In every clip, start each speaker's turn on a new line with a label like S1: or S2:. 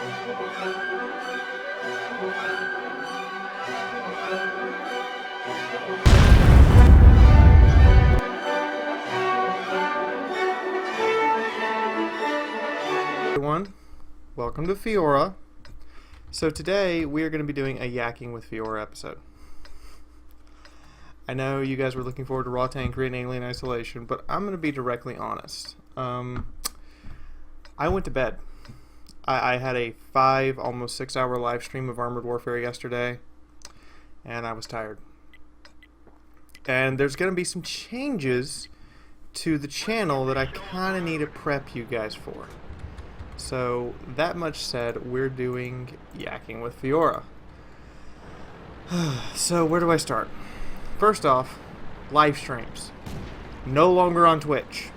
S1: Everyone, welcome to Fiaura. So today we are going to be doing a Yakking with Fiaura episode. I know you guys were looking forward to Raw Tankery and Alien Isolation, but I'm going to be directly honest. I went to bed. I had a 5, almost 6 hour live stream of Armored Warfare yesterday, and I was tired. And there's going to be some changes to the channel that I kind of need to prep you guys for. So, that much said, we're doing Yakking with Fiaura. So, where do I start? First off, live streams. No longer on Twitch.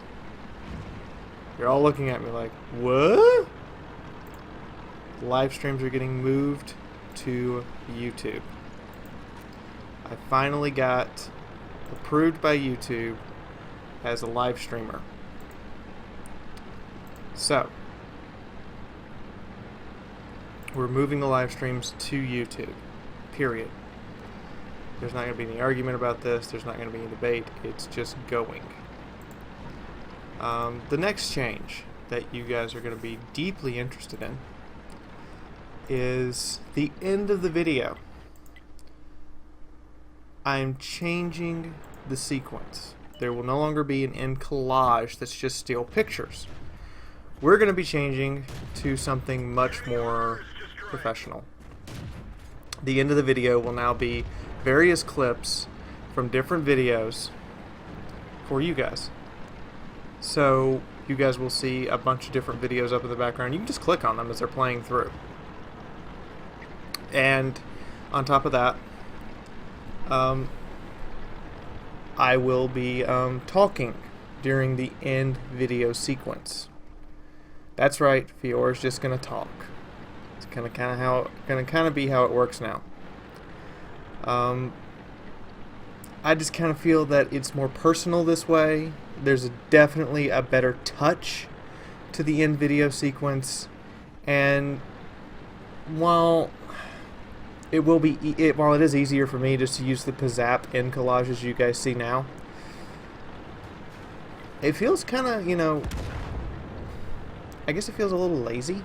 S1: You're all looking at me like, what? Live streams are getting moved to YouTube. I finally got approved by YouTube as a live streamer. So, we're moving the live streams to YouTube. Period. There's not going to be any argument about this. There's not going to be any debate. It's just going. The next change that you guys are going to be deeply interested in is the end of the video. I'm changing the sequence. There will no longer be an end collage that's just still pictures. We're going to be changing to something much more professional. The end of the video will now be various clips from different videos for you guys. So you guys will see a bunch of different videos up in the background. You can just click on them as they're playing through. And on top of that, I will be talking during the end video sequence. That's right, Fiaura's just gonna talk. It's gonna kind of be how it works now. I just kind of feel that it's more personal this way. There's definitely a better touch to the end video sequence, and while it is easier for me just to use the pizzap end collages you guys see now, it feels kind of, I guess it feels a little lazy.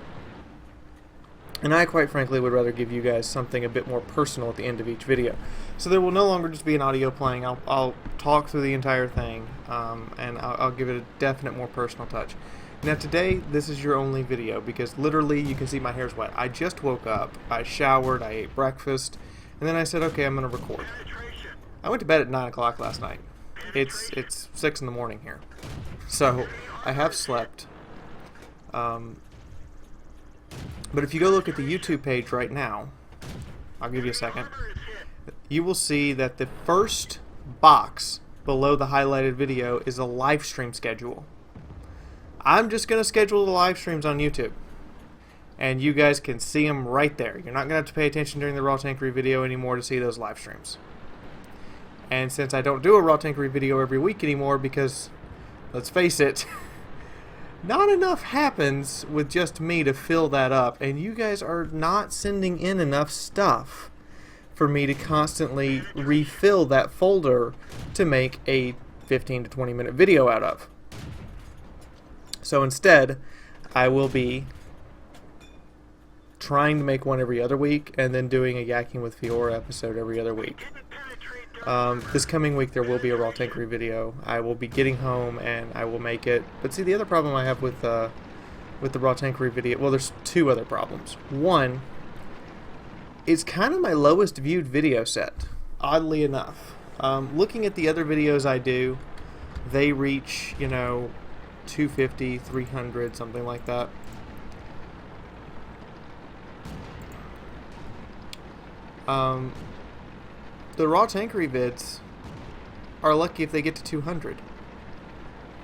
S1: And I quite frankly would rather give you guys something a bit more personal at the end of each video. So there will no longer just be an audio playing. I'll talk through the entire thing, and I'll give it a definite more personal touch. Now today, this is your only video, because literally you can see my hair's wet. I just woke up, I showered, I ate breakfast, and then I said, okay, I'm going to record. I went to bed at 9 o'clock last night. It's 6 in the morning here. So I have slept. But if you go look at the YouTube page right now, I'll give you a second, you will see that the first box below the highlighted video is a live stream schedule. I'm just going to schedule the live streams on YouTube, and you guys can see them right there. You're not going to have to pay attention during the Raw Tankery video anymore to see those live streams. And since I don't do a Raw Tankery video every week anymore, because, let's face it, not enough happens with just me to fill that up, and you guys are not sending in enough stuff for me to constantly refill that folder to make a 15 to 20 minute video out of. So instead, I will be trying to make one every other week, and then doing a Yakking with Fiaura episode every other week. This coming week there will be a Raw Tankery video. I will be getting home and I will make it. But see, the other problem I have with the Raw Tankery video, well, there's two other problems. One, it's kind of my lowest viewed video set, oddly enough. Looking at the other videos I do, they reach, 250, 300, something like that. The Raw Tankery vids are lucky if they get to 200.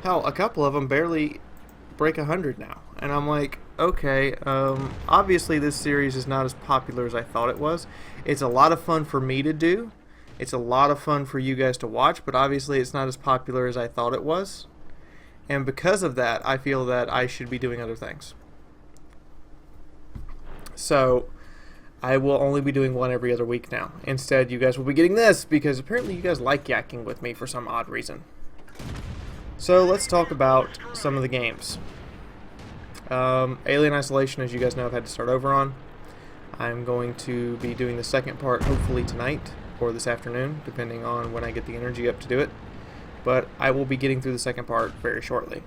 S1: Hell, a couple of them barely break 100 now. And I'm like, okay, obviously this series is not as popular as I thought it was. It's a lot of fun for me to do. It's a lot of fun for you guys to watch, but obviously it's not as popular as I thought it was. And because of that, I feel that I should be doing other things. So I will only be doing one every other week now. Instead, you guys will be getting this because apparently you guys like yakking with me for some odd reason. So let's talk about some of the games. Alien Isolation, as you guys know, I've had to start over on. I'm going to be doing the second part hopefully tonight or this afternoon, depending on when I get the energy up to do it. But I will be getting through the second part very shortly.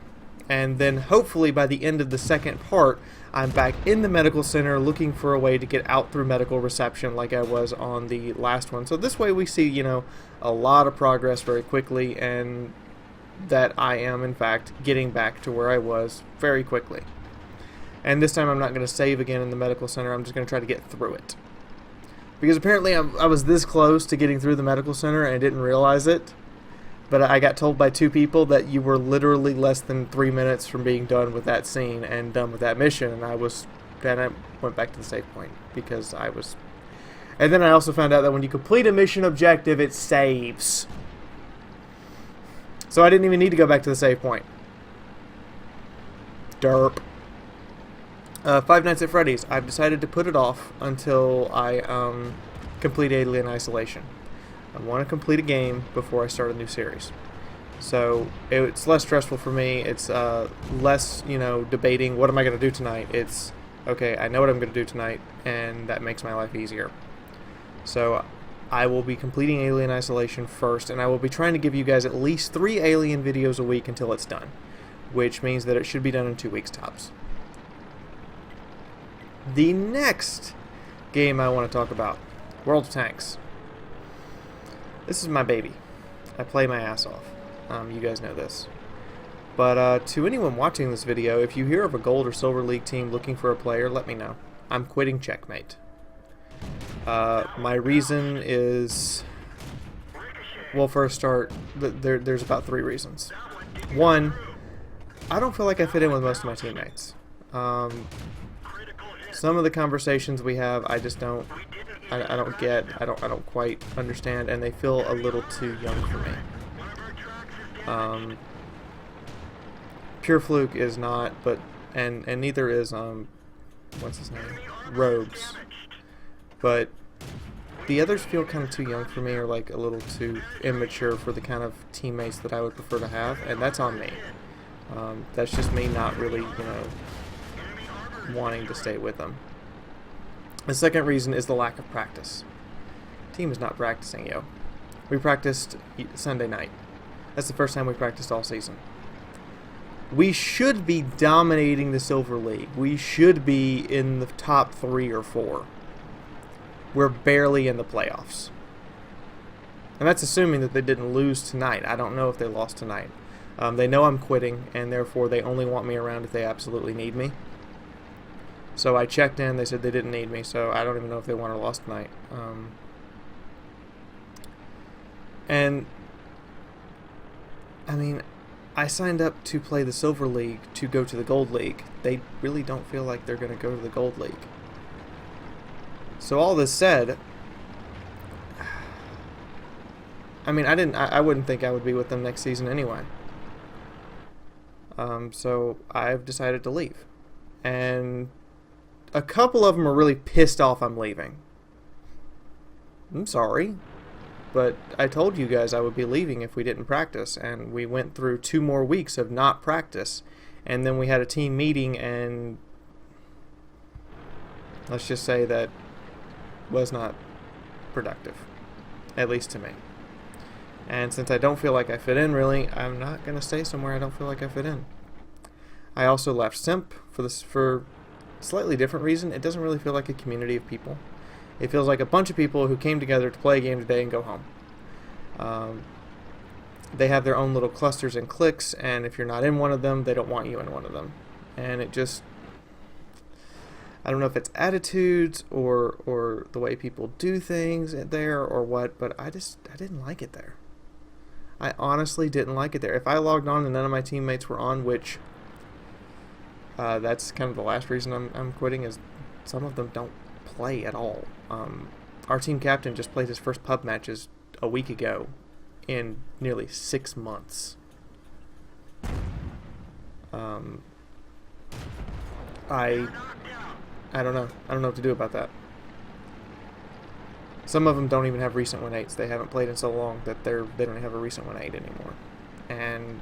S1: And then hopefully by the end of the second part, I'm back in the medical center looking for a way to get out through medical reception like I was on the last one. So this way we see, you know, a lot of progress very quickly, and that I am in fact getting back to where I was very quickly. And this time I'm not going to save again in the medical center, I'm just going to try to get through it. Because apparently I was this close to getting through the medical center and I didn't realize it. But I got told by 2 people that you were literally less than 3 minutes from being done with that scene and done with that mission. And I went back to the save point because I was... And then I also found out that when you complete a mission objective, it saves. So I didn't even need to go back to the save point. Derp. Five Nights at Freddy's. I've decided to put it off until I complete Alien Isolation. I want to complete a game before I start a new series. So it's less stressful for me. It's less, you know, debating what am I going to do tonight. It's, okay, I know what I'm going to do tonight, and that makes my life easier. So I will be completing Alien Isolation first, and I will be trying to give you guys at least 3 Alien videos a week until it's done, which means that it should be done in 2 weeks tops. The next game I want to talk about, World of Tanks. This is my baby. I play my ass off. You guys know this. But to anyone watching this video, if you hear of a Gold or Silver League team looking for a player, let me know. I'm quitting Checkmate. My reason is... Well, for a start, there's about 3 reasons. 1, I don't feel like I fit in with most of my teammates. Some of the conversations we have, I just don't... I don't get, I don't quite understand, and they feel a little too young for me. Pure Fluke is not, but and neither is what's his name, Rogues. But the others feel kind of too young for me, or like a little too immature for the kind of teammates that I would prefer to have, and that's on me. That's just me not really, you know, wanting to stay with them. The second reason is the lack of practice. Team is not practicing, yo. We practiced Sunday night. That's the first time we practiced all season. We should be dominating the Silver League. We should be in the top 3 or 4. We're barely in the playoffs. And that's assuming that they didn't lose tonight. I don't know if they lost tonight. They know I'm quitting, and therefore they only want me around if they absolutely need me. So I checked in, they said they didn't need me, so I don't even know if they won or lost tonight. And, I mean, I signed up to play the Silver League to go to the Gold League. They really don't feel like they're going to go to the Gold League. So all this said, I mean, I wouldn't think I would be with them next season anyway. So I've decided to leave. And a couple of them are really pissed off I'm leaving. I'm sorry, but I told you guys I would be leaving if we didn't practice, and we went through 2 more weeks of not practice, and then we had a team meeting, and let's just say that was not productive, at least to me. And since I don't feel like I fit in, really, I'm not going to stay somewhere I don't feel like I fit in. I also left SIMP for slightly different reason. It doesn't really feel like a community of people. It feels like a bunch of people who came together to play a game today and go home. They have their own little clusters and cliques, and if you're not in one of them, they don't want you in one of them. And it just... I don't know if it's attitudes or the way people do things there or what, but I didn't like it there. I honestly didn't like it there. If I logged on and none of my teammates were on, which... that's kind of the last reason I'm quitting, is some of them don't play at all. Our team captain just played his first pub matches a week ago in nearly 6 months. I don't know. I don't know what to do about that. Some of them don't even have recent win 8s. They haven't played in so long that they don't have a recent win 8 anymore. And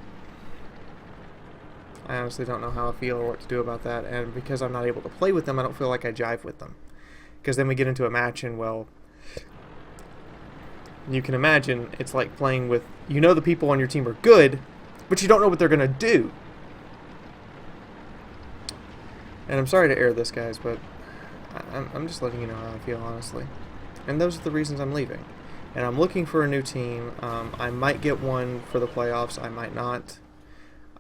S1: I honestly don't know how I feel or what to do about that. And because I'm not able to play with them, I don't feel like I jive with them. Because then we get into a match and, well, you can imagine it's like playing with, you know, the people on your team are good, but you don't know what they're going to do. And I'm sorry to air this, guys, but I'm just letting you know how I feel, honestly. And those are the reasons I'm leaving. And I'm looking for a new team. I might get one for the playoffs. I might not.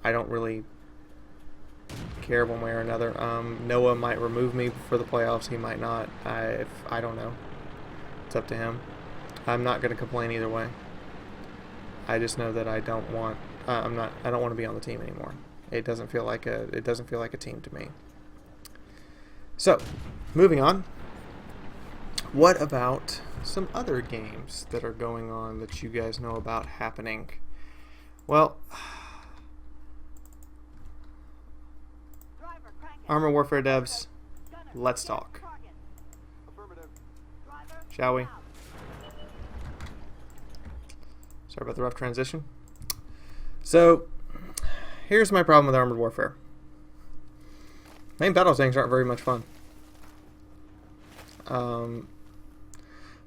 S1: I don't really care one way or another. Noah might remove me for the playoffs. He might not. I don't know. It's up to him. I'm not going to complain either way. I just know that I don't want. I don't want to be on the team anymore. It doesn't feel like a team to me. So, moving on. What about some other games that are going on that you guys know about happening? Well, Armor Warfare devs, let's talk. Shall we? Sorry about the rough transition. So, here's my problem with Armored Warfare. Main battle tanks aren't very much fun.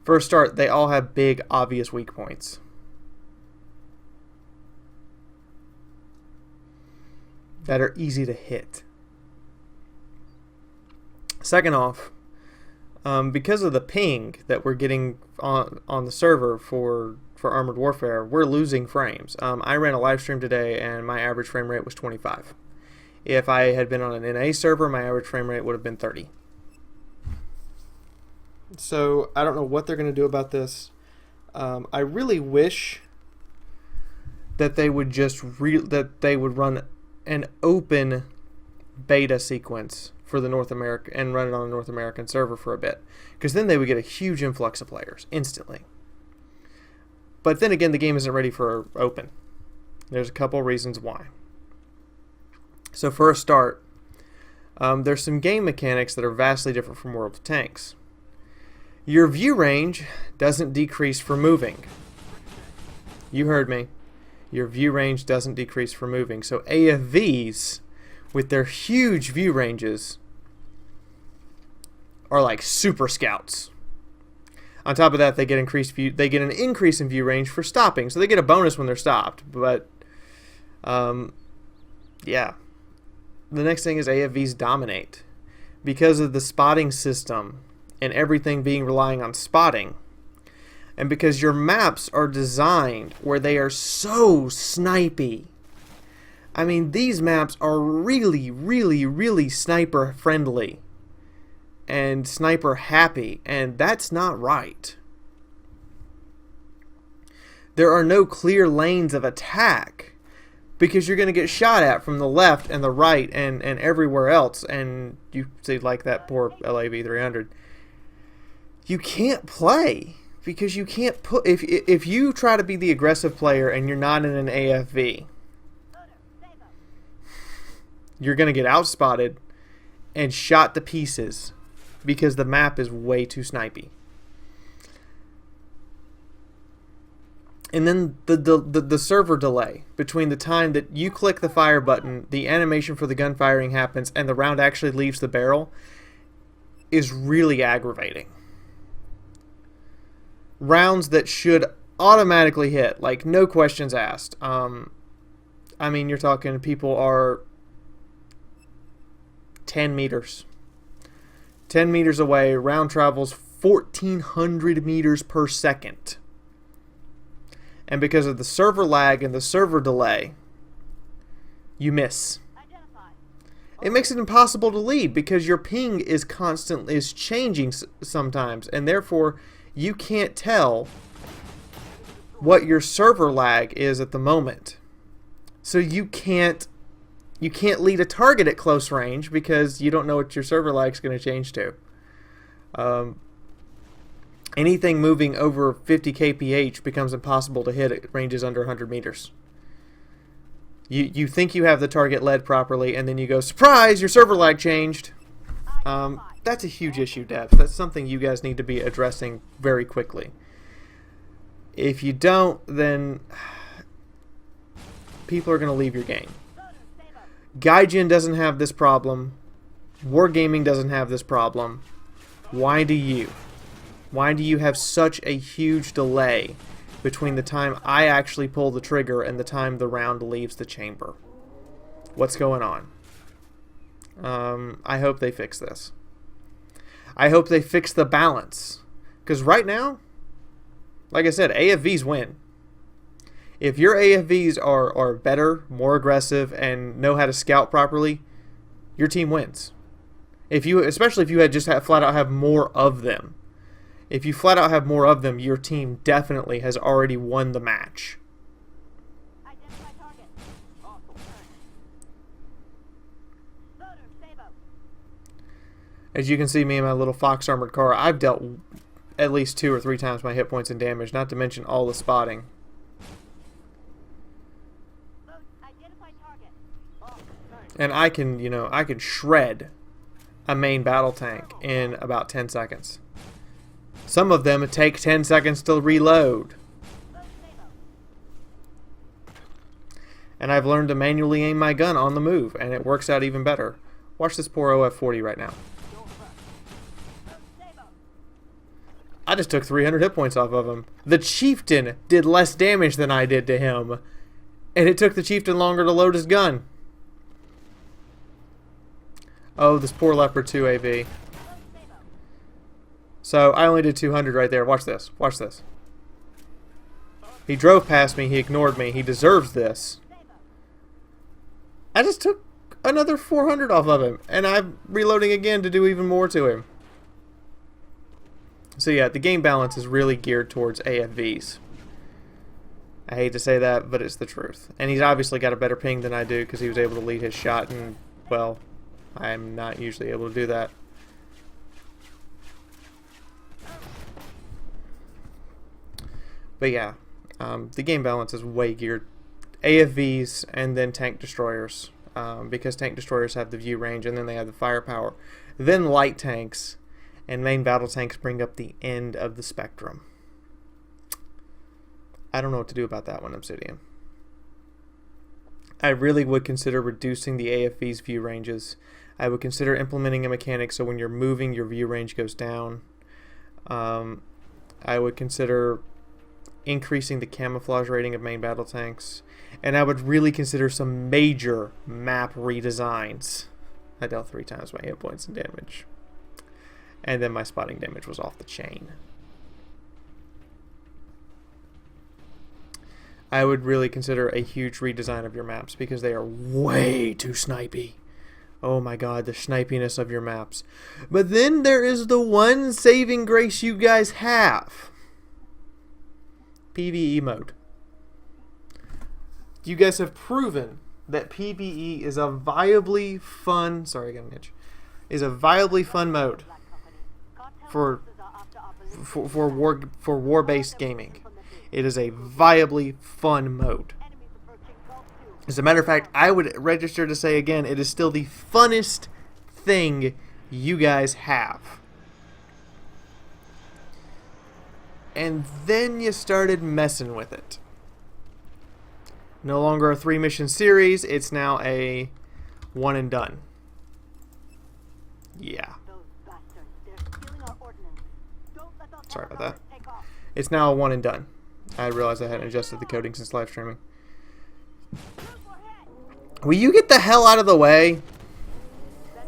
S1: For a start, they all have big, obvious weak points. That are easy to hit. Second off, because of the ping that we're getting on the server for Armored Warfare, we're losing frames. I ran a live stream today and my average frame rate was 25. If I had been on an NA server, my average frame rate would have been 30. So I don't know what they're going to do about this. I really wish that they would run an open beta sequence for the North America and run it on the North American server for a bit, because then they would get a huge influx of players instantly. But then again, the game isn't ready for open. There's a couple reasons why. So for a start, there's some game mechanics that are vastly different from World of Tanks. Your view range doesn't decrease for moving. You heard me. Your view range doesn't decrease for moving. So AFVs, with their huge view ranges, are like super scouts. On top of that, they get an increase in view range for stopping, so they get a bonus when they're stopped. But yeah. The next thing is AFVs dominate. Because of the spotting system and everything being relying on spotting, and because your maps are designed where they are so snipey. I mean, these maps are really, really, really sniper friendly and sniper happy, and that's not right. There are no clear lanes of attack, because you're going to get shot at from the left and the right and everywhere else. And you see, like that poor LAV-300. You can't play because you can't put... If you try to be the aggressive player and you're not in an AFV, you're going to get outspotted and shot to pieces because the map is way too snipey. And then the server delay between the time that you click the fire button, the animation for the gun firing happens, and the round actually leaves the barrel is really aggravating. Rounds that should automatically hit, like no questions asked. I mean, you're talking people are 10 meters. 10 meters away, round travels 1,400 meters per second. And because of the server lag and the server delay, you miss. It makes it impossible to lead because your ping is changing sometimes, and therefore you can't tell what your server lag is at the moment. So you can't lead a target at close range because you don't know what your server lag is going to change to. Anything moving over 50 kph becomes impossible to hit at ranges under 100 meters. You think you have the target led properly, and then you go, surprise, your server lag changed. That's a huge issue, devs. That's something you guys need to be addressing very quickly. If you don't, then people are going to leave your game. Gaijin doesn't have this problem. Wargaming doesn't have this problem. Why do you? Why do you have such a huge delay between the time I actually pull the trigger and the time the round leaves the chamber? What's going on? I hope they fix this. I hope they fix the balance. Because right now, like I said, AFVs win. If your AFVs are better, more aggressive, and know how to scout properly, your team wins. Especially if you had just flat out have more of them. If you flat out have more of them, your team definitely has already won the match. As you can see, me and my little fox armored car, I've dealt at least 2 or 3 times my hit points and damage, not to mention all the spotting. And I can, I can shred a main battle tank in about 10 seconds. Some of them take 10 seconds to reload. And I've learned to manually aim my gun on the move, and it works out even better. Watch this poor OF-40 right now. I just took 300 hit points off of him. The Chieftain did less damage than I did to him, and it took the Chieftain longer to load his gun. Oh, this poor Leopard 2 AV. So, I only did 200 right there. Watch this. Watch this. He drove past me. He ignored me. He deserves this. I just took another 400 off of him, and I'm reloading again to do even more to him. So yeah, the game balance is really geared towards AFVs. I hate to say that, but it's the truth. And he's obviously got a better ping than I do because he was able to lead his shot, and, well, I'm not usually able to do that. But yeah, the game balance is way geared. AFVs and then tank destroyers. Because tank destroyers have the view range and then they have the firepower. Then light tanks and main battle tanks bring up the end of the spectrum. I don't know what to do about that one, Obsidian. I really would consider reducing the AFV's view ranges. I would consider implementing a mechanic so when you're moving, your view range goes down. I would consider increasing the camouflage rating of main battle tanks. And I would really consider some major map redesigns. I dealt 3 times my hit points and damage. And then my spotting damage was off the chain. I would really consider a huge redesign of your maps because they are way too snipey. Oh my god, the snipiness of your maps. But then there is the one saving grace you guys have. PvE mode. You guys have proven that PvE is a viably fun... Sorry, I got an itch. Is a viably fun mode for war-based gaming. It is a viably fun mode. As a matter of fact, I would register to say again, it is still the funnest thing you guys have. And then you started messing with it. No longer a 3-mission series, it's now a one and done. Yeah. Sorry about that. It's now a one and done. I realized I hadn't adjusted the coding since live streaming. Will you get the hell out of the way?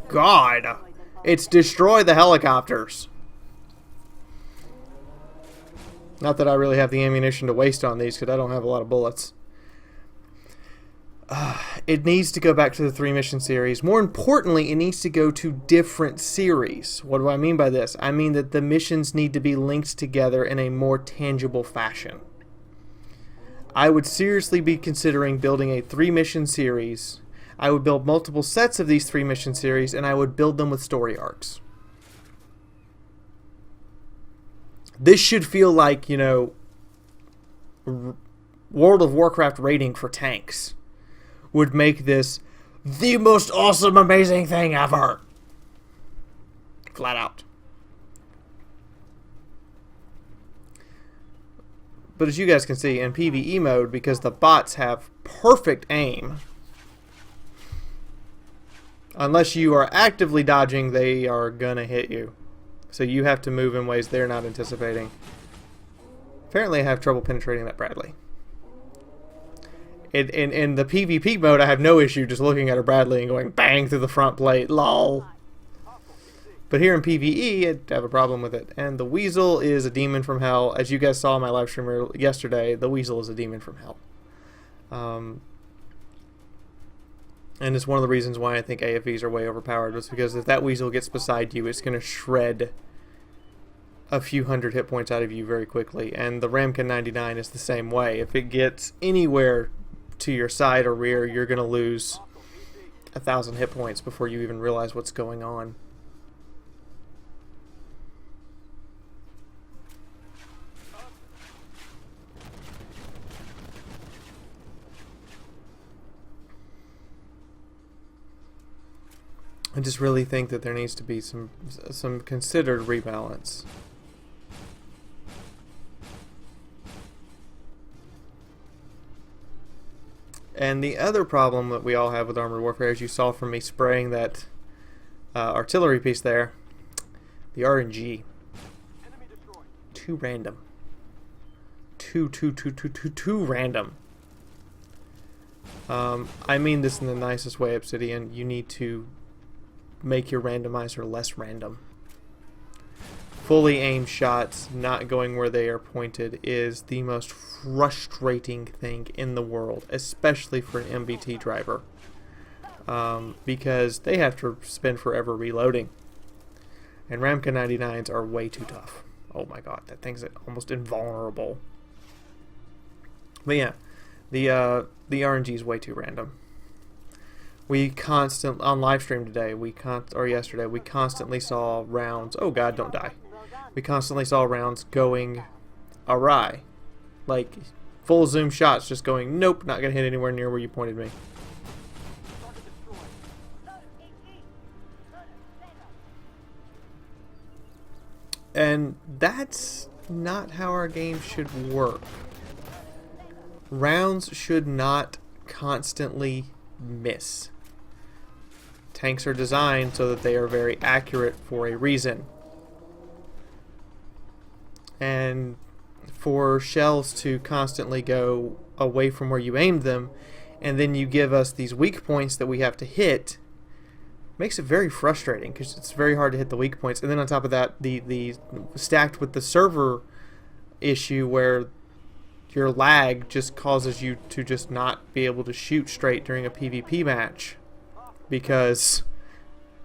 S1: God. It's destroy the helicopters. Not that I really have the ammunition to waste on these because I don't have a lot of bullets. It needs to go back to the 3-mission series. More importantly, it needs to go to different series. What do I mean by this? I mean that the missions need to be linked together in a more tangible fashion. I would seriously be considering building a 3-mission series. I would build multiple sets of these 3-mission series, and I would build them with story arcs. This should feel like, you know, World of Warcraft raiding for tanks. Would make this the most awesome, amazing thing ever. Flat out. But as you guys can see, in PvE mode, because the bots have perfect aim, unless you are actively dodging, they are gonna hit you. So you have to move in ways they're not anticipating. Apparently I have trouble penetrating that Bradley. In the PvP mode, I have no issue just looking at a Bradley and going bang through the front plate. Lol. But here in PvE, I have a problem with it. And the Weasel is a demon from hell. As you guys saw in my live stream yesterday, the Weasel is a demon from hell. And it's one of the reasons why I think AFVs are way overpowered. Was because if that Weasel gets beside you, it's going to shred a few hundred hit points out of you very quickly. And the Ramkin 99 is the same way. If it gets anywhere to your side or rear, you're going to lose 1,000 hit points before you even realize what's going on. I just really think that there needs to be some considered rebalance. And the other problem that we all have with Armored Warfare, as you saw from me spraying that artillery piece there, the RNG. Too random. Too random. I mean this in the nicest way, Obsidian. You need to make your randomizer less random. Fully aimed shots not going where they are pointed is the most frustrating thing in the world, especially for an MBT driver, because they have to spend forever reloading, and Ramka 99s are way too tough. Oh my god, that thing's almost invulnerable. But yeah, the RNG is way too random. We constantly, on live stream today, or yesterday, we constantly saw rounds, oh god, don't die. We constantly saw rounds going awry. Like, full zoom shots just going, nope, not gonna hit anywhere near where you pointed me. And that's not how our game should work. Rounds should not constantly miss. Tanks are designed so that they are very accurate for a reason. And for shells to constantly go away from where you aimed them, and then you give us these weak points that we have to hit, makes it very frustrating because it's very hard to hit the weak points. And then on top of that, the stacked with the server issue where your lag just causes you to just not be able to shoot straight during a PvP match because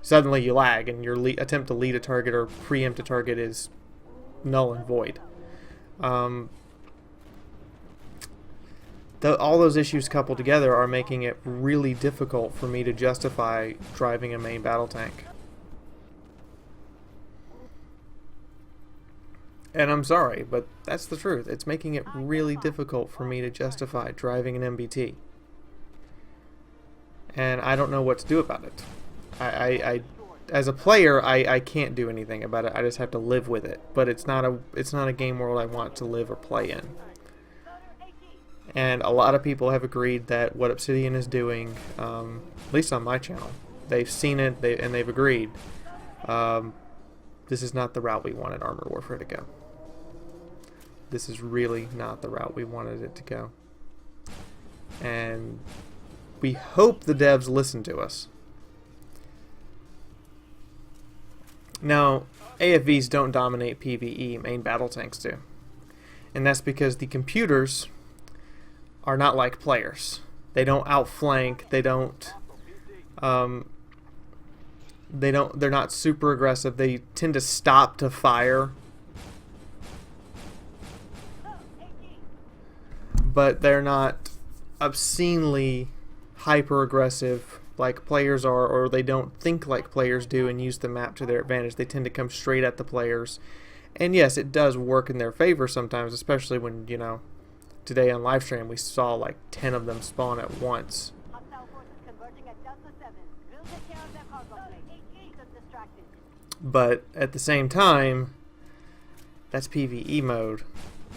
S1: suddenly you lag and your attempt to lead a target or preempt a target is null and void. All those issues coupled together are making it really difficult for me to justify driving a main battle tank. And I'm sorry, but that's the truth. It's making it really difficult for me to justify driving an MBT. And I don't know what to do about it. As a player, I can't do anything about it. I just have to live with it. But it's not a game world I want to live or play in. And a lot of people have agreed that what Obsidian is doing, at least on my channel, they've seen it and they've agreed. This is not the route we wanted Armored Warfare to go. This is really not the route we wanted it to go. And we hope the devs listen to us. Now, AFVs don't dominate PvE, main battle tanks do. And that's because the computers are not like players. They don't outflank, they're not super aggressive. They tend to stop to fire. But they're not obscenely hyper aggressive like players are, or they don't think like players do and use the map to their advantage. They tend to come straight at the players. And yes, it does work in their favor sometimes, especially when, you know, today on live stream we saw like 10 of them spawn at once. But at the same time, that's PvE mode.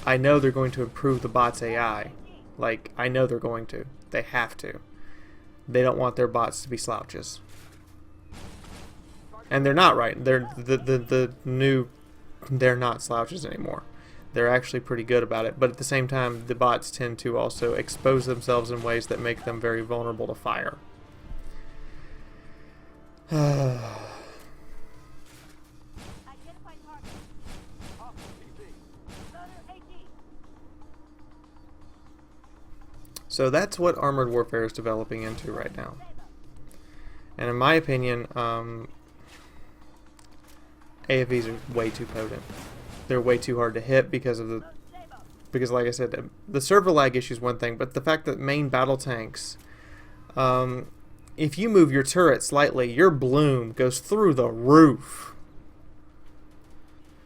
S1: I know they're going to improve the bot's AI. Like, I know they're going to. They have to. They don't want their bots to be slouches. And they're not, right. They're the new, they're not slouches anymore. They're actually pretty good about it. But at the same time, the bots tend to also expose themselves in ways that make them very vulnerable to fire. So that's what Armored Warfare is developing into right now. And in my opinion, AFVs are way too potent. They're way too hard to hit because like I said, the server lag issue is one thing, but the fact that main battle tanks, if you move your turret slightly, your bloom goes through the roof.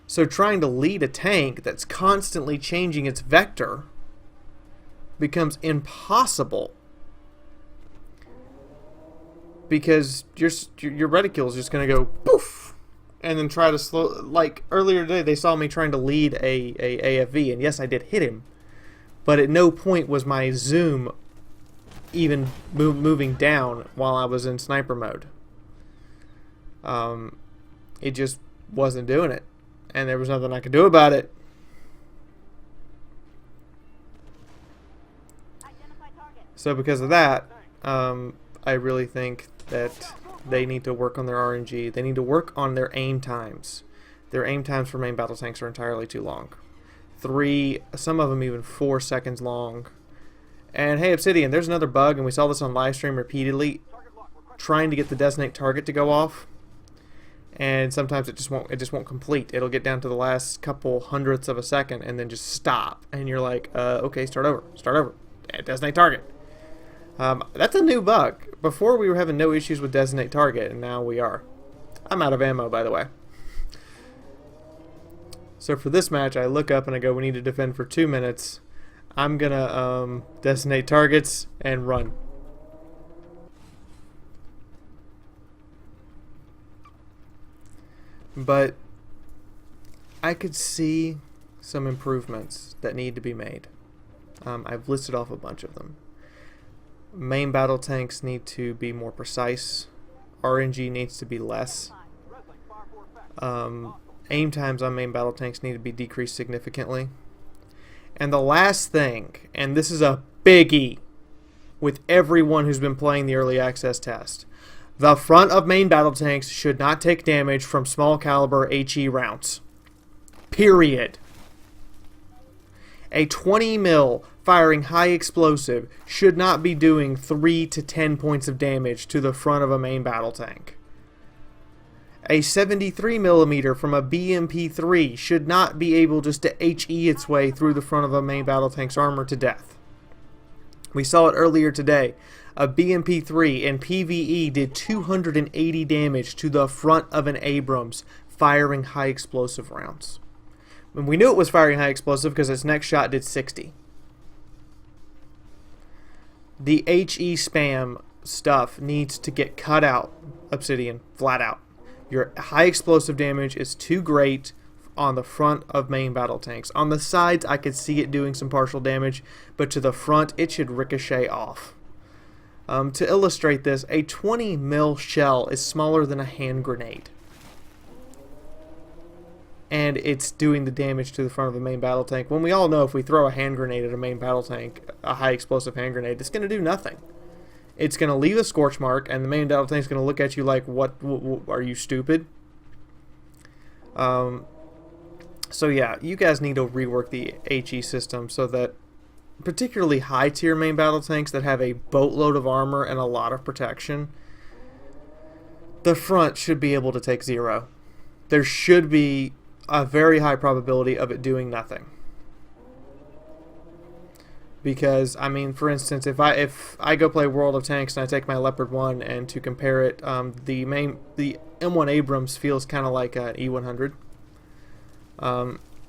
S1: So trying to lead a tank that's constantly changing its vector becomes impossible, because your reticule is just going to go poof and then try to slow. Like earlier today, they saw me trying to lead a AFV, and yes, I did hit him, but at no point was my zoom even moving down while I was in sniper mode. It just wasn't doing it, and there was nothing I could do about it. So because of that, I really think that they need to work on their RNG. They need to work on their aim times. Their aim times for main battle tanks are entirely too long. 3, some of them even 4 seconds long. And hey, Obsidian, there's another bug, and we saw this on live stream repeatedly, trying to get the designate target to go off. And sometimes it just won't complete. It'll get down to the last couple hundredths of a second and then just stop. And you're like, okay, start over. Designate target. That's a new bug. Before we were having no issues with designate target, and now we are. I'm out of ammo, by the way. So for this match, I look up and I go, we need to defend for 2 minutes. I'm gonna designate targets and run. But I could see some improvements that need to be made. I've listed off a bunch of them. Main battle tanks need to be more precise. RNG needs to be less. Aim times on main battle tanks need to be decreased significantly. And the last thing, and this is a biggie with everyone who's been playing the early access test, the front of main battle tanks should not take damage from small caliber HE rounds. Period. A 20 mil firing high explosive should not be doing 3 to 10 points of damage to the front of a main battle tank. A 73 millimeter from a BMP3 should not be able just to HE its way through the front of a main battle tank's armor to death. We saw it earlier today. A BMP3 in PvE did 280 damage to the front of an Abrams firing high explosive rounds. And we knew it was firing high explosive because its next shot did 60. The HE spam stuff needs to get cut out, Obsidian, flat out. Your high explosive damage is too great on the front of main battle tanks. On the sides, I could see it doing some partial damage, but to the front, it should ricochet off. To illustrate this, a 20 mil shell is smaller than a hand grenade. And it's doing the damage to the front of a main battle tank, when we all know if we throw a hand grenade at a main battle tank, a high explosive hand grenade, it's going to do nothing. It's going to leave a scorch mark, and the main battle tank is going to look at you like, what are you stupid? So yeah, you guys need to rework the HE system so that particularly high tier main battle tanks that have a boatload of armor and a lot of protection, the front should be able to take 0. There should be a very high probability of it doing nothing. Because, I mean, for instance, if I go play World of Tanks and I take my Leopard 1, and to compare it, the M1 Abrams feels kind of like an E100.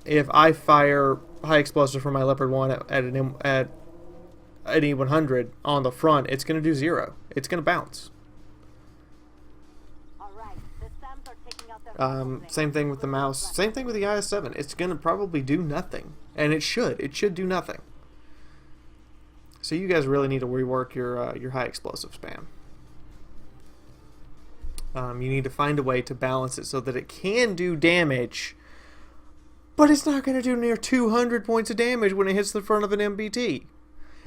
S1: If I fire high explosive from my Leopard 1 at an E100 on the front, it's going to do 0. It's going to bounce.
S2: All right, the SAMs are taking out their
S1: Same thing with the mouse. Same thing with the IS-7. It's going to probably do nothing. And it should. It should do nothing. So you guys really need to rework your high explosive spam. You need to find a way to balance it so that it can do damage, but it's not going to do near 200 points of damage when it hits the front of an MBT.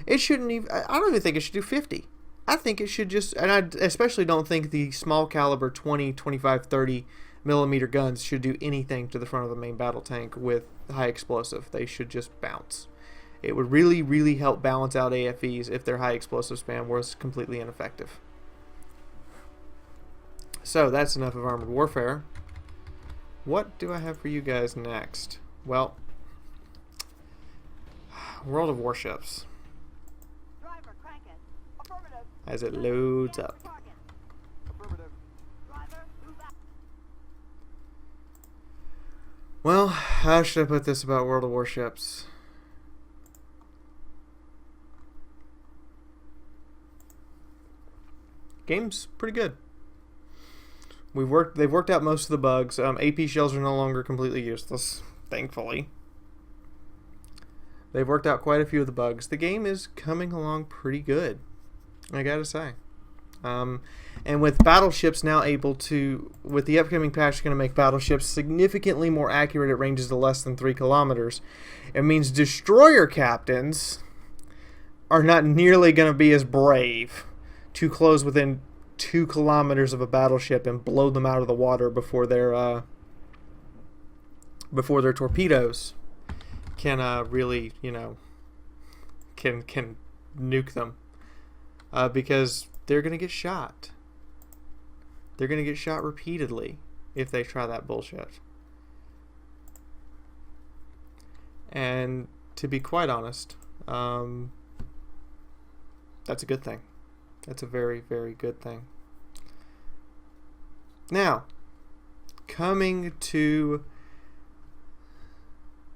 S1: It shouldn't even, I don't even think it should do 50. I think it should just, and I especially don't think the small caliber 20, 25, 30 millimeter guns should do anything to the front of the main battle tank with high explosive. They should just bounce. It would really, really help balance out AFEs if their high explosive spam was completely ineffective. So that's enough of Armored Warfare. What do I have for you guys next? Well, World of Warships. As it loads up. Well, how should I put this about World of Warships? Game's pretty good. They've worked out most of the bugs. AP shells are no longer completely useless, thankfully. They've worked out quite a few of the bugs. The game is coming along pretty good, I gotta say. And with battleships now able to, with the upcoming patch going to make battleships significantly more accurate at ranges of less than 3 kilometers, it means destroyer captains are not nearly going to be as brave to close within 2 kilometers of a battleship and blow them out of the water before their torpedoes can really, you know, can nuke them, because they're gonna get shot. They're gonna get shot repeatedly if they try that bullshit. And to be quite honest, that's a good thing. That's a very, very good thing. Now, coming to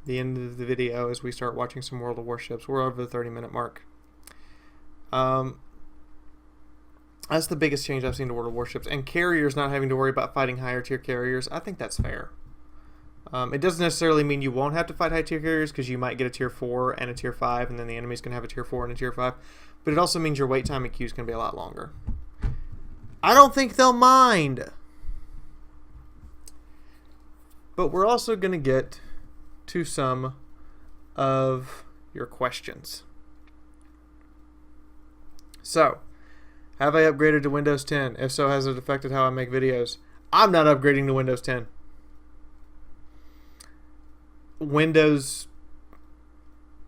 S1: the end of the video as we start watching some World of Warships. We're over the 30-minute mark. That's the biggest change I've seen to World of Warships. And carriers not having to worry about fighting higher tier carriers, I think that's fair. It doesn't necessarily mean you won't have to fight high tier carriers, because you might get a tier 4 and a tier 5, and then the enemy's going to have a tier 4 and a tier 5. But it also means your wait time and queue is going to be a lot longer. I don't think they'll mind. But we're also going to get to some of your questions. So, have I upgraded to Windows 10? If so, has it affected how I make videos? I'm not upgrading to Windows 10. Windows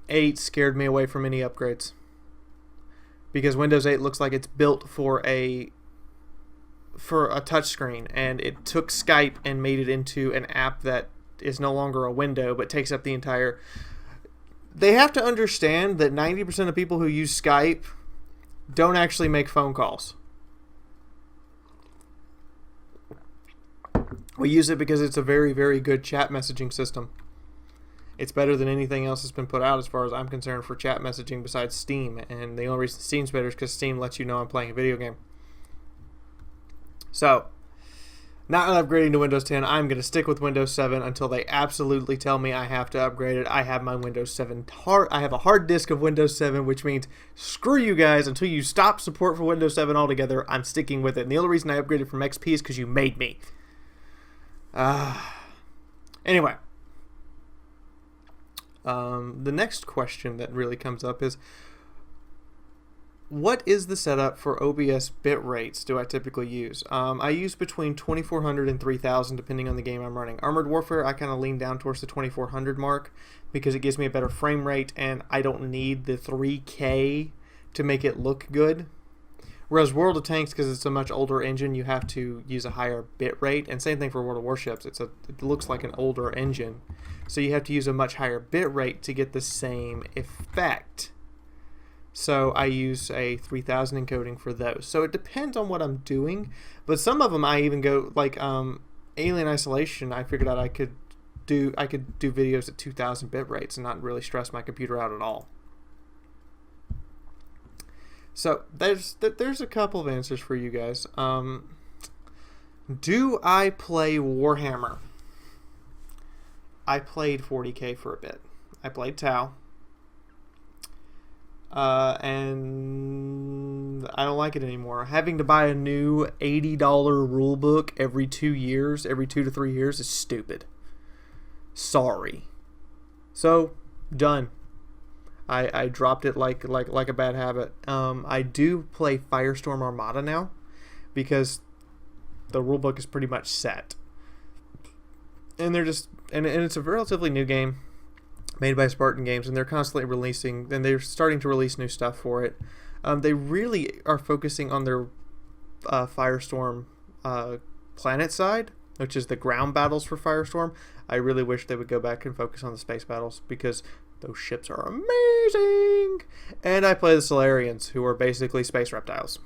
S1: 8 scared me away from any upgrades, because Windows 8 looks like it's built for a touchscreen, and it took Skype and made it into an app that is no longer a window but takes up the entire. They have to understand that 90% of people who use Skype don't actually make phone calls. We use it because it's a very, very good chat messaging system. It's better than anything else that's been put out as far as I'm concerned for chat messaging besides Steam. And the only reason Steam's better is because Steam lets you know I'm playing a video game. So, not upgrading to Windows 10. I'm going to stick with Windows 7 until they absolutely tell me I have to upgrade it. I have my Windows 7 I have a hard disk of Windows 7, which means screw you guys. Until you stop support for Windows 7 altogether, I'm sticking with it. And the only reason I upgraded from XP is because you made me. Anyway. The next question that really comes up is, what is the setup for OBS bit rates do I typically use? I use between 2400 and 3000 depending on the game I'm running. Armored Warfare, I kind of lean down towards the 2400 mark because it gives me a better frame rate and I don't need the 3K to make it look good. Whereas World of Tanks, because it's a much older engine, you have to use a higher bit rate. And same thing for World of Warships. It looks like an older engine. So you have to use a much higher bit rate to get the same effect. So I use a 3000 encoding for those. So it depends on what I'm doing. But some of them I even go, like Alien Isolation, I figured out I could do videos at 2000 bit rates and not really stress my computer out at all. So there's a couple of answers for you guys. Do I play Warhammer? I played 40k for a bit. I played Tau. And I don't like it anymore. Having to buy a new $80 rule book every 2 years, every 2 to 3 years is stupid. Sorry. So, done. I dropped it like a bad habit. I do play Firestorm Armada now because the rulebook is pretty much set, and they're just and it's a relatively new game made by Spartan Games, and they're constantly releasing, and they're starting to release new stuff for it. They really are focusing on their Firestorm planet side, which is the ground battles for Firestorm. I really wish they would go back and focus on the space battles because those ships are amazing. And I play the Solarians, who are basically space reptiles.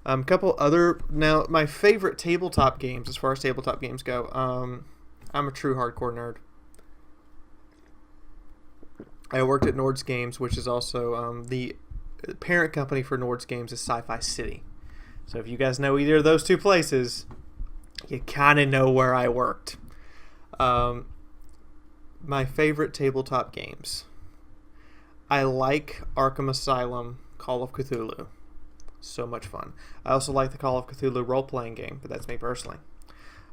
S1: A couple other... Now, my favorite tabletop games, as far as tabletop games go, I'm a true hardcore nerd. I worked at Nord's Games, which is also the parent company for Nord's Games is Sci-Fi City. So if you guys know either of those two places, you kind of know where I worked. My favorite tabletop games. I like Arkham Asylum, Call of Cthulhu. So much fun. I also like the Call of Cthulhu role-playing game, but that's me personally.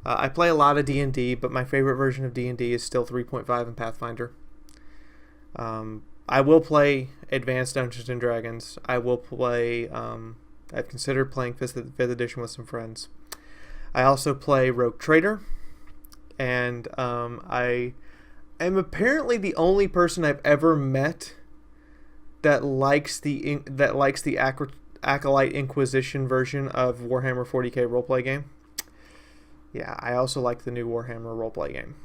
S1: I play a lot of D&D, but my favorite version of D&D is still 3.5 and Pathfinder. I will play Advanced Dungeons & Dragons. I will play... I've considered playing 5th edition with some friends. I also play Rogue Trader. And I am apparently the only person I've ever met that likes the Acolyte Inquisition version of Warhammer 40k roleplay game. Yeah, I also like the new Warhammer roleplay game.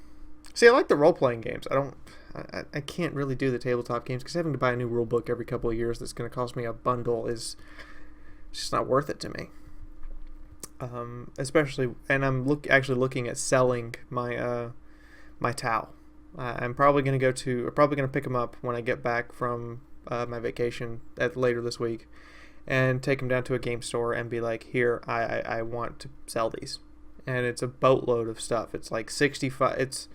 S1: See, I like the role-playing games. I can't really do the tabletop games because having to buy a new rule book every couple of years that's going to cost me a bundle is just not worth it to me. Especially, and I'm actually looking at selling my my Tau. I'm probably going to pick them up when I get back from my vacation later this week, and take them down to a game store and be like, here, I want to sell these. And it's a boatload of stuff. It's like 65. It's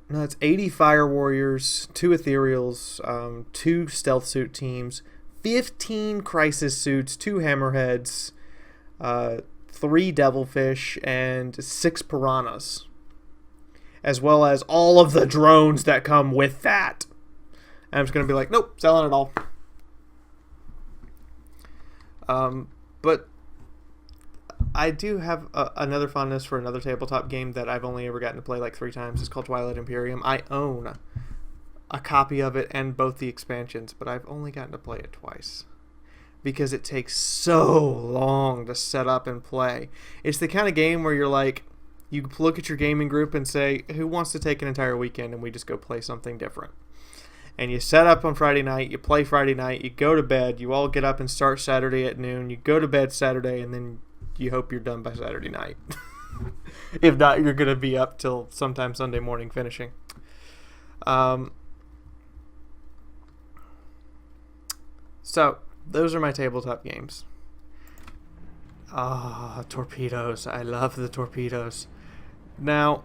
S1: it's 80 Fire Warriors, 2 Ethereals, 2 Stealth Suit teams, 15 Crisis Suits, 2 Hammerheads, 3 Devilfish, and 6 Piranhas. As well as all of the drones that come with that. And I'm just going to be like, nope, selling it all. But I do have another fondness for another tabletop game that I've only ever gotten to play like 3 times. It's called Twilight Imperium. I own a copy of it and both the expansions, but I've only gotten to play it twice because it takes so long to set up and play. It's the kind of game where you're like, you look at your gaming group and say, who wants to take an entire weekend and we just go play something different? And you set up on Friday night, you play Friday night, you go to bed, you all get up and start Saturday at noon, you go to bed Saturday, and then you hope you're done by Saturday night. If not, you're going to be up till sometime Sunday morning finishing. So, those are my tabletop games. Torpedoes. I love the torpedoes. Now,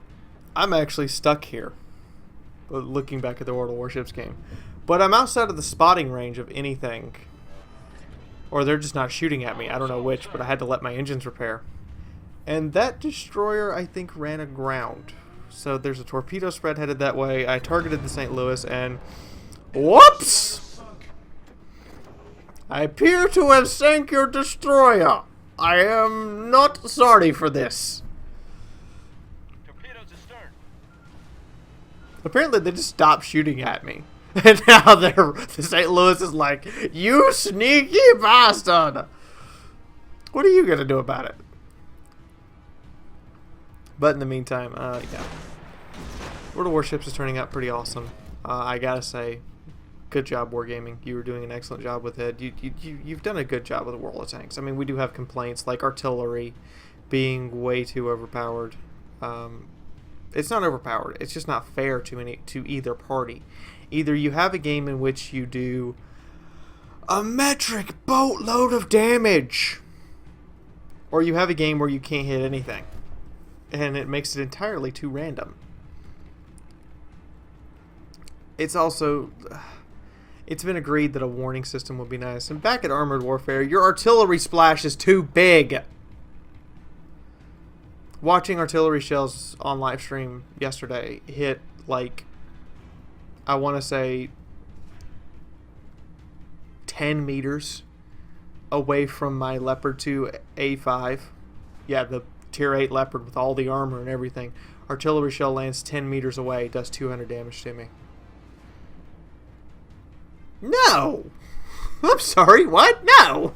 S1: I'm actually stuck here, looking back at the World of Warships game. But I'm outside of the spotting range of anything. Or they're just not shooting at me. I don't know which, but I had to let my engines repair. And that destroyer, I think, ran aground. So there's a torpedo spread headed that way. I targeted the St. Louis and... Whoops! I appear to have sank your destroyer. I am not sorry for this.
S2: Torpedoes astern.
S1: Apparently they just stopped shooting at me. And now the St. Louis is like, you sneaky bastard! What are you going to do about it? But in the meantime, yeah. World of Warships is turning out pretty awesome. I gotta say, good job, Wargaming. You were doing an excellent job with it. You've done a good job with the World of Tanks. I mean, we do have complaints, like artillery being way too overpowered. It's not overpowered. It's just not fair to either party. Either you have a game in which you do a metric boatload of damage, or you have a game where you can't hit anything, and it makes it entirely too random. It's also... It's been agreed that a warning system would be nice. And back at Armored Warfare, your artillery splash is too big. Watching artillery shells on live stream yesterday hit, like, I want to say 10 meters away from my Leopard 2 A5. Yeah, the Tier 8 Leopard with all the armor and everything. Artillery shell lands 10 meters away, does 200 damage to me. No! I'm sorry, what? No!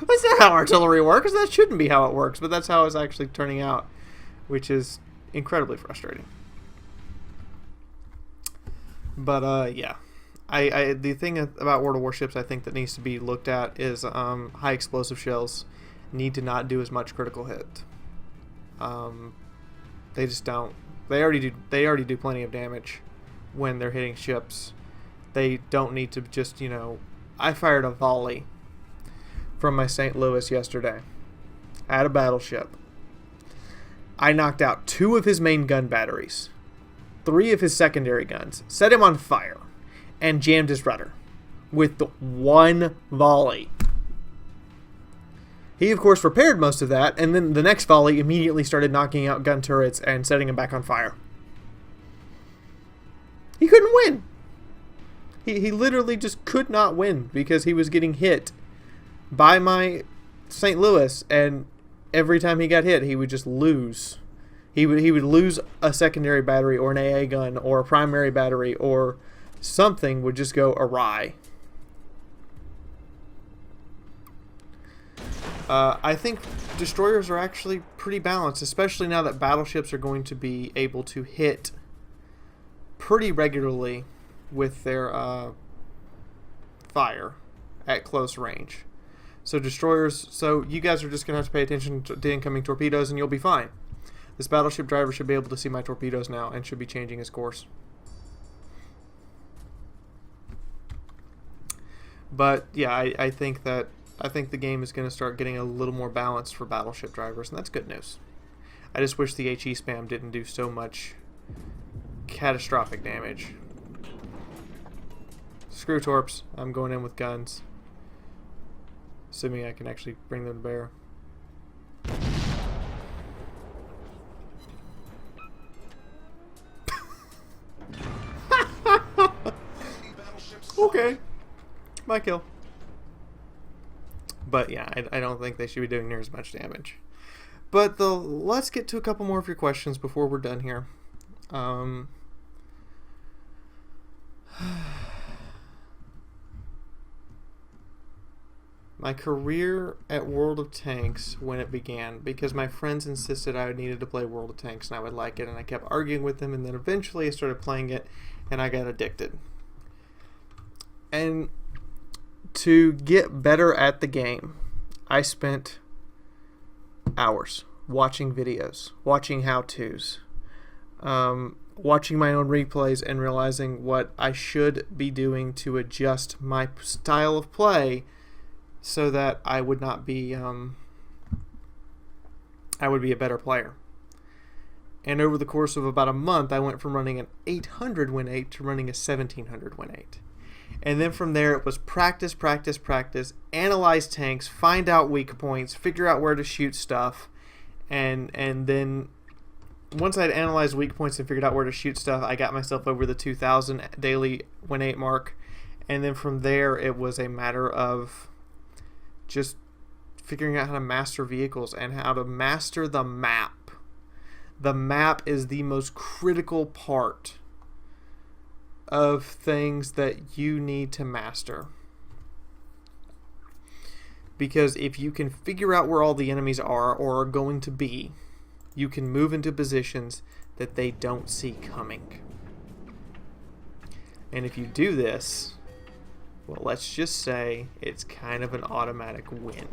S1: That's not how artillery works. That shouldn't be how it works, but that's how it's actually turning out, which is incredibly frustrating. But, yeah. The thing about World of Warships I think that needs to be looked at is high explosive shells need to not do as much critical hit. They just don't. They already do plenty of damage when they're hitting ships. They don't need to just, you know... I fired a volley from my St. Louis yesterday at a battleship. I knocked out 2 of his main gun batteries, 3 of his secondary guns, set him on fire, and jammed his rudder with the 1 volley. He, of course, repaired most of that, and then the next volley immediately started knocking out gun turrets and setting him back on fire. He couldn't win. He literally just could not win because he was getting hit by my St. Louis, and every time he got hit, he would just lose. He would lose a secondary battery or an AA gun or a primary battery, or something would just go awry. I think destroyers are actually pretty balanced, especially now that battleships are going to be able to hit pretty regularly with their fire at close range. So destroyers, so you guys are just going to have to pay attention to incoming torpedoes and you'll be fine. This battleship driver should be able to see my torpedoes now and should be changing his course. But yeah, I think the game is going to start getting a little more balanced for battleship drivers, and that's good news. I just wish the HE spam didn't do so much catastrophic damage. Screw torps. I'm going in with guns. Assuming I can actually bring them to bear. Okay. My kill. But yeah, I don't think they should be doing near as much damage. But let's get to a couple more of your questions before we're done here. My career at World of Tanks when it began, because my friends insisted I needed to play World of Tanks and I would like it, and I kept arguing with them, and then eventually I started playing it and I got addicted. And to get better at the game, I spent hours watching videos, watching how-tos, watching my own replays and realizing what I should be doing to adjust my style of play so that I would not be, I would be a better player. And over the course of about a month, I went from running an 800 win 8 to running a 1700 win 8. And then from there, it was practice, practice, practice, analyze tanks, find out weak points, figure out where to shoot stuff, and then once I'd analyzed weak points and figured out where to shoot stuff, I got myself over the 2,000 daily win 8 mark. And then from there, it was a matter of just figuring out how to master vehicles and how to master the map. The map is the most critical part of things that you need to master. Because if you can figure out where all the enemies are or are going to be, you can move into positions that they don't see coming. And if you do this, well, let's just say it's kind of an automatic win.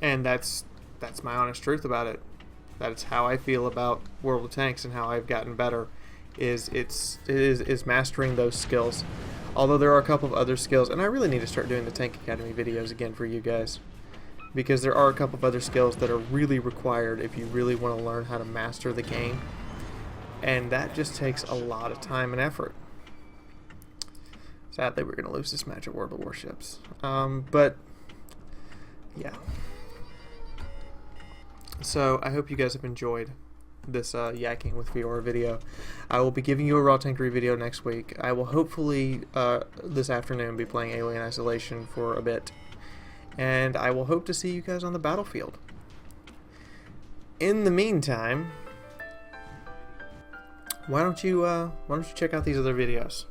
S1: And that's my honest truth about it. That's how I feel about World of Tanks and how I've gotten better. Is mastering those skills. Although there are a couple of other skills, and I really need to start doing the Tank Academy videos again for you guys, because there are a couple of other skills that are really required if you really want to learn how to master the game, and that just takes a lot of time and effort. Sadly, we're going to lose this match at World of Warships, but yeah. So I hope you guys have enjoyed this Yakking with Fiaura video. I will be giving you a Raw Tankery video next week. I will hopefully this afternoon be playing Alien Isolation for a bit, and I will hope to see you guys on the battlefield. In the meantime, why don't you check out these other videos?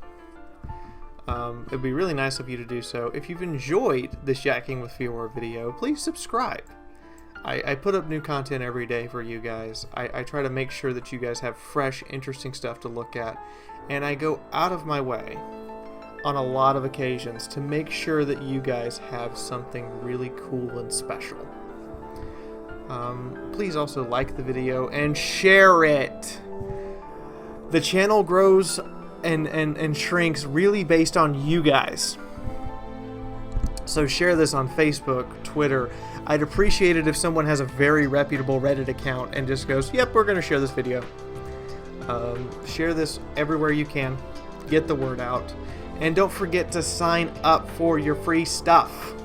S1: It'd be really nice of you to do so. If you've enjoyed this Yakking with Fiaura video, please subscribe. I put up new content every day for you guys. I try to make sure that you guys have fresh, interesting stuff to look at. And I go out of my way on a lot of occasions to make sure that you guys have something really cool and special. Please also like the video and share it. The channel grows and shrinks really based on you guys. So share this on Facebook, Twitter. I'd appreciate it if someone has a very reputable Reddit account and just goes, yep, we're going to share this video. Share this everywhere you can. Get the word out. And don't forget to sign up for your free stuff.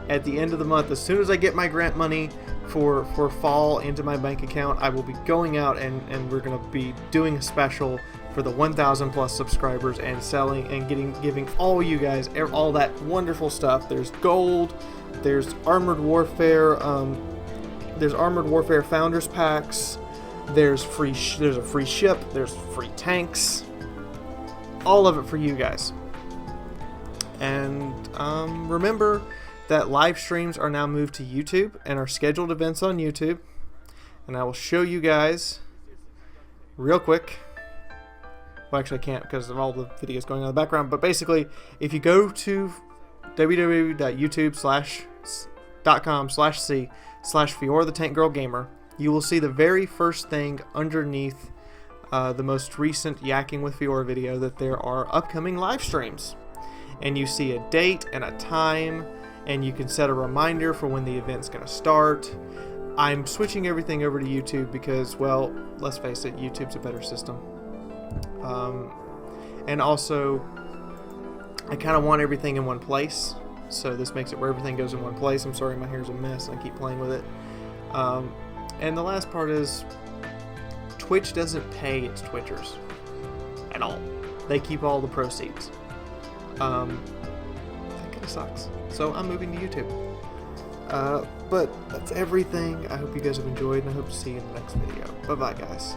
S1: At the end of the month, as soon as I get my grant money for fall into my bank account, I will be going out and we're going to be doing a special for the 1,000 plus subscribers and selling and giving all you guys all that wonderful stuff. There's gold, there's Armored Warfare Founders Packs, there's a free ship, there's free tanks, all of it for you guys. And remember that live streams are now moved to YouTube and are scheduled events on YouTube, and I will show you guys real quick. Well, actually I can't because of all the videos going on in the background, but basically if you go to www.youtube.com/c/fiaurathetankgirl, you will see the very first thing underneath the most recent Yakking with Fiaura video that there are upcoming live streams, and you see a date and a time, and you can set a reminder for when the event's going to start. I'm switching everything over to YouTube because, well, let's face it, YouTube's a better system. And also, I kind of want everything in one place, so this makes it where everything goes in one place. I'm sorry my hair's a mess and I keep playing with it. And the last part is, Twitch doesn't pay its Twitchers at all. They keep all the proceeds. That kind of sucks. So I'm moving to YouTube. But that's everything. I hope you guys have enjoyed, and I hope to see you in the next video. Bye-bye, guys.